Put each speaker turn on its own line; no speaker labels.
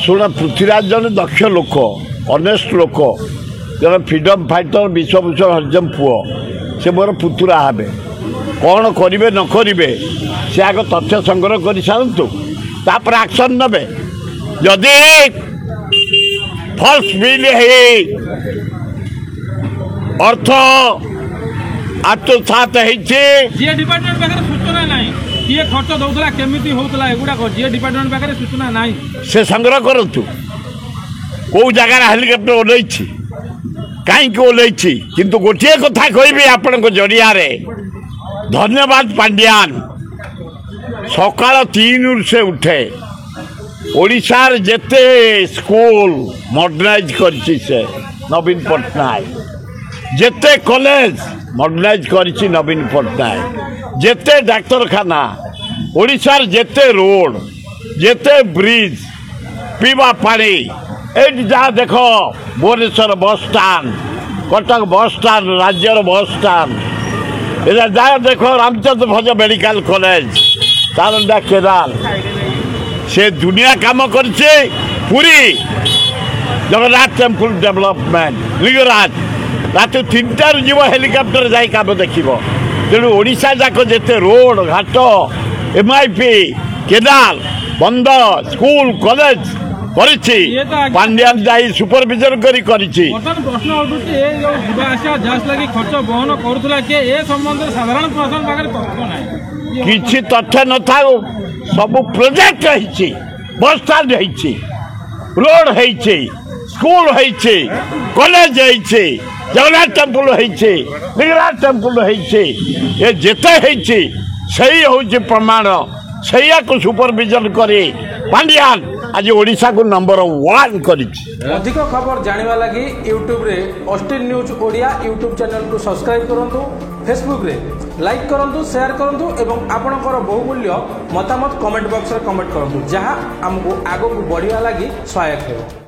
शुण पृथ्वीराज जन दक्ष लोक अनेस्ट लोक जन फ्रीडम फाइटर विश्वभूषण हरिजन पुओ से मोर पुतुरा हे कौन करेंगे न करेंगे से आग तथ्य संग्रह कर सारतु तापर एक्शन नबे जदि फल्स बिल अर्थ आत्मसात
जी डिपार्टमेंट पाखे सूचना ना किए खर्च दौला केमी होता एगुड़ाक जी डिपार्टमेंट पाखे सूचना ना
से संग्रह करूँ कौ जगार हेलिकप्टर ओल्ल कहीं ओल्ल किंतु गोटे कथा कहि आपण जरिया धन्यवाद पांड्यान सकाल 3 से उठे ओडिशार जेते स्कूल मॉडर्नाइज करछि से नवीन पट्टनायक जेते कॉलेज मॉडर्नाइज करछि नवीन पट्टनायक जेते डाक्तरखाना ओडिशार जेते रोड जेते ब्रिज पीवा पानी एटी जहाँ देख भुवनेश्वर बस स्टाण्ड कटक बस स्टाण्ड राज्यर बस स्टाण्ड एटा जहाँ देख रामचंद्र भज मेडिकल कॉलेज तारंडा केनाल से दुनिया काम करछे पूरी जगन्नाथ टेम्पल डेवलपमेंट लिंगराज रात 3टार जीव हेलिकप्टर जाई काम देखिबो तेणु ओडिशा जाक जेते रोड घाट MIP केनाल बंद स्कूल कॉलेज करिछि पांड्यान जाई सुपरविजन करी करिछि
प्रश्न उठुछि ए जो जीवा आशा जास लागि खर्च बहन करूथला के ए संबंध साधारण प्रशासन पाखरे तथ्य नाही
किछि तथ्य न थाउ सब प्रोजेक्ट होइछि बस स्टैंड होइछि रोड होइछि स्कूल होइछि कॉलेज होइछि जगन्नाथ टेम्पल होइछि लिंगराज टेम्पल होइछि ए जेते होइछि सही होइछि प्रमाण सैया को सुपरविजन करे पांड्यान आज ओडिशा को नंबर 1 करी।
अधिक खबर जानिबा लागि यूट्यूब रे Austin news Odia YouTube channel को सब्सक्राइब करंतु फेसबुक रे लाइक करंतु शेयर करंतु एवं आपणकर बहुमूल्य मतामत कमेंट बॉक्स रे कमेंट करंतु जहां हमको आगो को बढ़िया लागि सहायक हेबो।